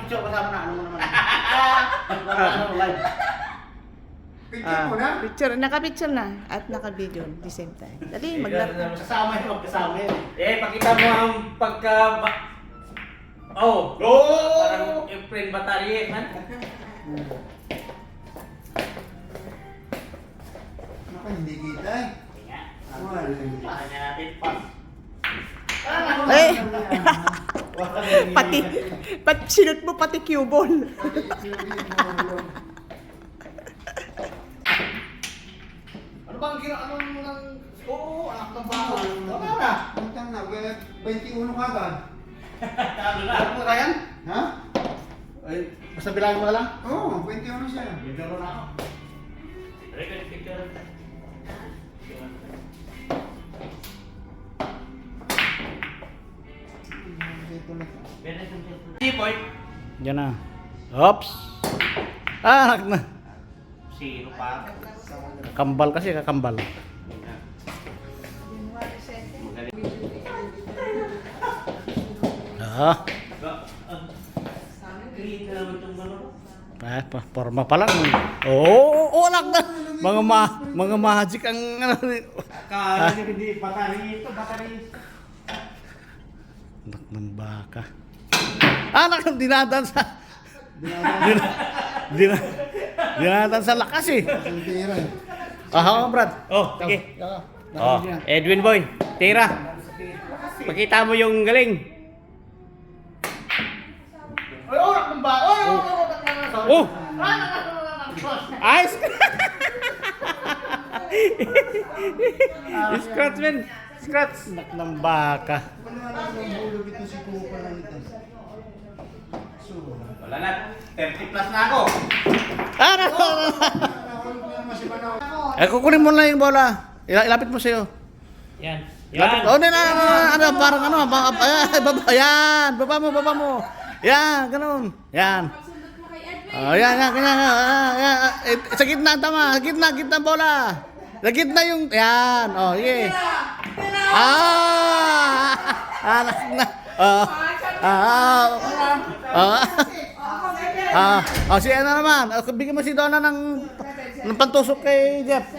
picture kasama na ano mo naman. Ano live. Picture mo na? Picture, naka-picture na at naka-video at the same time. Dali, maglaro. Kasama yun, kasama yun. Pakita mo ang pagka... Oh! Oh! Parang Efren Batari, man. Naku, hindi kita eh. Kanya natin pa. Eh! pati, sinot mo pati cue ball. Ano bang ano nang... Oo, anak ng baka. Wala na. Puntang na, 21 ka agad. Ano mo kaya? Ha? Ay, basta bilangin mo na lang. Oo, 21 siya. Bigyan na ako. Record picture. Dito lang. Boy. Diyan na. Oops. Ah, anak na. Zero pa. Kakambal kasi, kakambal. Ah. Green na naman itong manok. Forma pa lang. Oo, anak na. Mga magic ang ano. Kala niya hindi battery ito, battery. Anak ng baka. Anak ng dinadan sa... Dinadan sa lakas eh. Tira eh. Ah, Brad. Oh, sige. Ah, Oh, Edwin Boy, tira. Pakita mo yung galing. Oy, anak ng baka. Oh! Ice! Scratch, man. Scratch. Anak ng baka. Wala na ng bulog ito si Kupa lang ito. So, Wala na. 30 plus na ako. Anak! nakahulog na naman si Manaw. Eh, kukunin mo na yung bola. Ilapit mo sa'yo. Yan. Lapit. Oh, ano, parang ano, baba mo. Yan, ganun. Yan. Oh, yan, ganyan. Sa gitna, tama. Sa gitna bola. Sa gitna yung, yan. Oh, sige. Anak na. Si ano naman. Bigyan mo si Donna ng pantusok kay Jeff.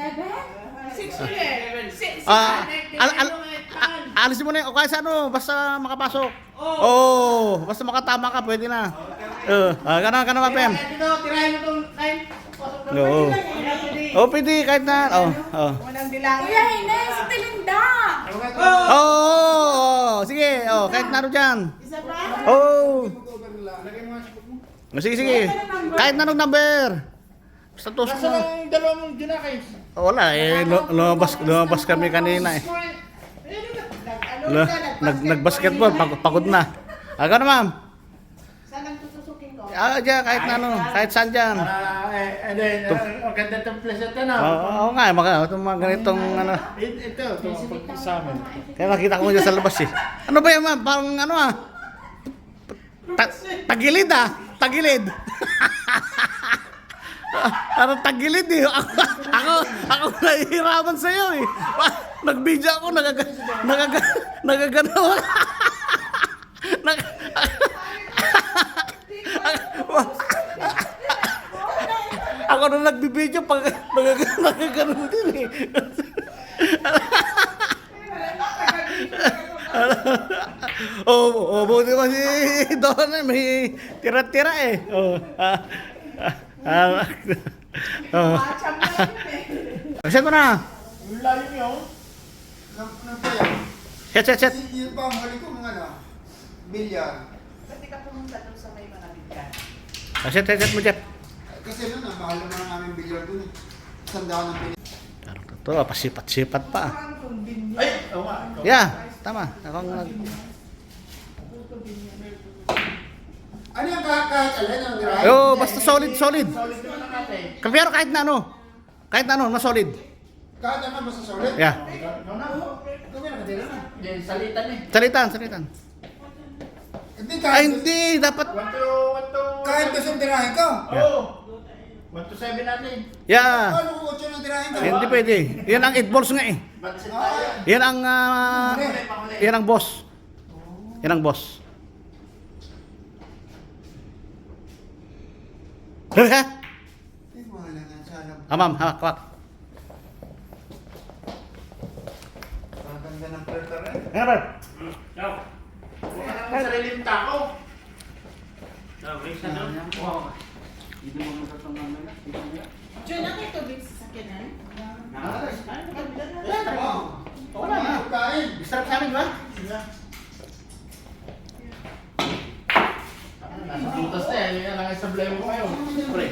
6 Alisin mo na yung, o kaya sa ano, basta makapasok. Oh, basta makatama ka, pwede na. Ganun, Mapem. Tirahin mo itong time. Oo. Oh, pwede, kahit na, Walang bilang. Kuya, Hinay, si Telinda. Sige, kahit na rin dyan. Isa pa? Lagay mo nga sa kuko. Sige. Kahit na ring number. Basta tusok mo. Nasaan ang dalawa mong junakis? Wala, lumabas kami kanina eh. Nag-basketball, pagod na. Aga na, ma'am. Saan ang tutusukin ko? Diyan, kahit na ano, kahit saan dyan. Ang ganda itong place ito na. Oo nga, itong mga ganitong ano. Ito sa amin. Kaya nakita ko dyan sa labas eh. Ano ba yan, ma'am? Parang ano tagilid tagilid. Parang tagilid eh. Ako nahihirapan sa'yo eh. Nag-video ako, nagaganaw. Ako na nagbibideo pag nagagano'n din eh. Buti ba si Don may tira-tira eh. Set mo na. Yung lalim yun. Nang paya. Set. Yun pa ang huli ko mga ano. Bilyar. Pwede ka pumunta doon sa may mga bigyan. Set mo, Jeff. Kasi nun, mahal naman ang aming bilyar dun eh. Sandaan ng bilyar. Ito, pasipat-sipat pa. Ay! Oo nga. Yeah, tama. Ano yung kahit alin ang dirahin? Basta solid. Solid naman ang natin. Pero kahit na ano, mas solid. Kahit ano basta solid? Yeah. Gawin na kadila na. Yan, salitan eh. Salitan. Hindi Ay, kahit... hindi. Dapat. Kahit gusto dirahin ko. Yeah. 1 to 7 natin. Yeah. Ano kung 8 ng dirahin ko? Hindi pwede. Yan ang 8 balls nga eh. Yan ang, yan ang boss. Eh, wala nga sana. Ma'am, hawak, hawak. Maganda ng perta rin. Ayan, Brad. Wala kang sariling tako. Hindi mo magkatama na. Diyan ako tubig sa sakyanan. Wala na. Kain. Sarap sa amin, ba? Nasa butas na yan. Yan lang sa blame ko kayo. Pre.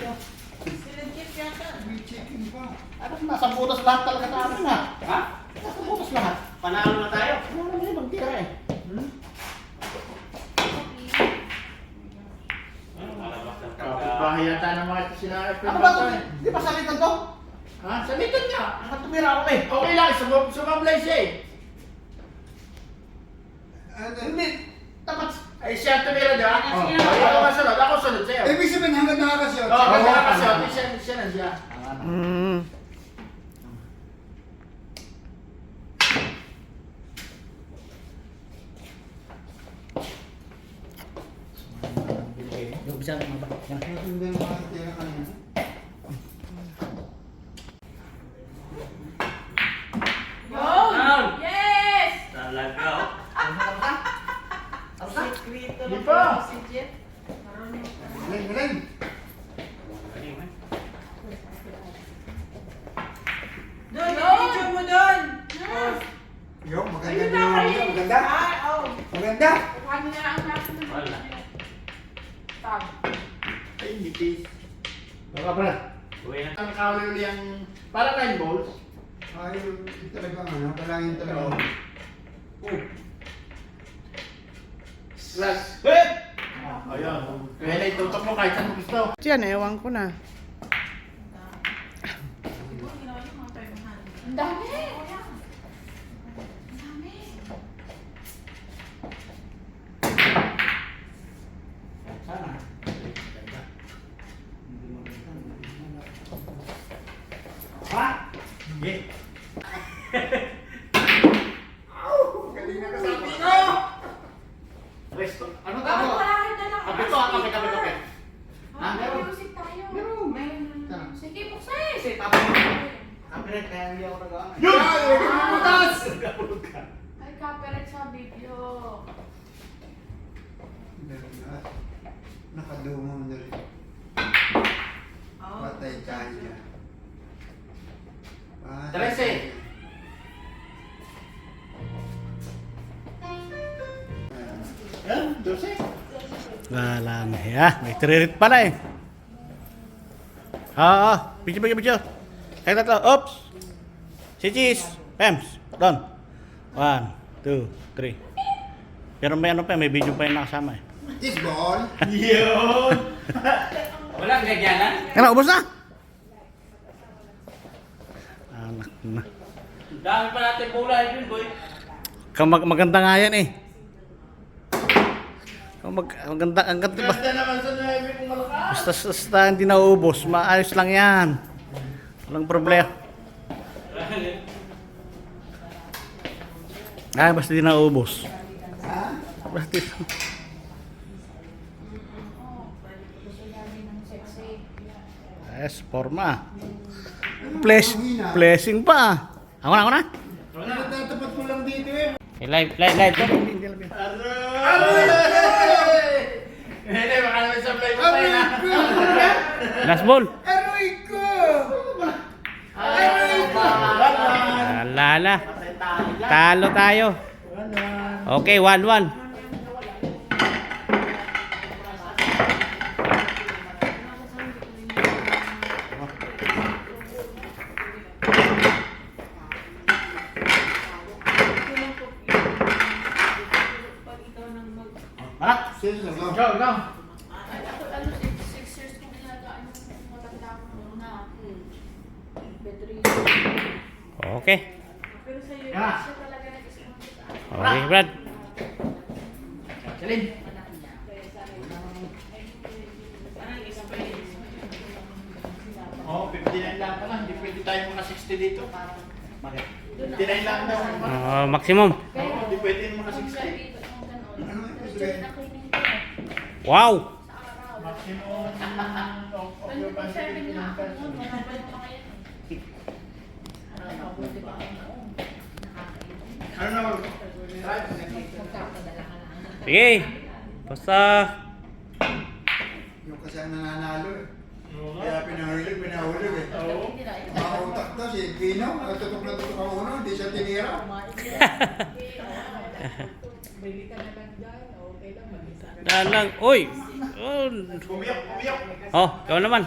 Sinagkip yata. May chicken pa. Ano, nasa butas lahat talaga sa amin, ha? Ha? Nasa butas lahat. Panalo na tayo. Wala naman ibang tira eh. Bahay yata ng mga sinabi. Ano ba ito? Di ba salitan to? Ha? Salitan niya. Nakatumira ako eh. Okay lang, sumablay siya eh. Hindi. Dapat. Ay siya tumira di ba? Siya. Ako masunod, ako sunod sa'yo. Ibig sabihin hanggang nakakasyot. Oo, kasi nakakasyot, siya na siya. Mm. Yung bisa ng mga yan. Maganda yung mga tira kanina. Yun! Yes! Talaga, oh. Sikrito Di ng pa. si Jet. Galing, galing. Doon, video mo doon! Yo, maganda Ayun yung na mga kayo! maganda. Oh. Maganda. Kuhaan na ang natin ng Wala. tag. Ay, nipis. Baka, Brad. Uwi na. Ang kawali yung, para 9 volts. Ay, yung talagang ano, palangin talaga. Plus, hit! Ayun. Kaya na itutok mo kahit saan mo gusto. Diyan, ewan ko na. Ang dami! Ang dami! Sana. Ha? Sige. Galing na kasabi ko! Resto. Ano Bakit tawag? wala kayo dalang Kape to, kape, kape, kape. Ah, meron. music tayo. Meron. May... Saan? Sige, buksan! Kasi tapos. Kapiret, kaya hindi ako nag-aamay. Yun! Butas! Ay, copyright sa video. Nakadumong na rin. Patay tayo dyan. Patay 13. tayo. Yan, 12. Wala na. Ya, may tririt pala eh. Oo, picture, picture, picture. Kaya tatlo, oops. Si Cheese, Pems, doon. 1, 2, 3. Pero may ano pa, may video pa yung nakasama eh. This ball. Yun! Walang gagyanan? Ano, ubos na? Anak na. Ang dami pa natin kulay dun, boy. Maganda nga yan eh. Maganda, ang ganda ba? Ganda naman sa 9 kung malakas. Basta hindi nauubos, maayos lang yan. Walang problema. Ay, basta hindi nauubos. Ha? Basta di... Yes, forma. Blessing pa. Ako na. Natatapat mo lang dito eh. Live. Aray! Hindi, baka naman sa play mo tayo na. Last ball. Aroy ko! Alala. Talo tayo. Okay, 1-1. Ha? Sino Go, ba? go. Ay, ako, 6 years kong inagaan yung matanda ko muna. Bedridden. Okay. Pero sa'yo, Yeah. siya talaga nag-sponsor. Okay, Brad. Salin. Oh, 59 lang pala. Hindi pwede tayo mga 60 dito. Bakit? 59 lang daw. Maximum. Hindi pwede yung mga 60. Ano yung Diyan na cleaning ko. Wow! Sa araw. 24/7 nga ako noon. Nakabalik pa kayo. Mabuti pa kayo noon. Sige. Basta. Yung kasi ang nananalo eh. Kaya pinahulog eh. Mga utak to, si Pino, tutok na tutok ang uno, hindi siya tinira. Dalang. Uy. Oh, ikaw naman.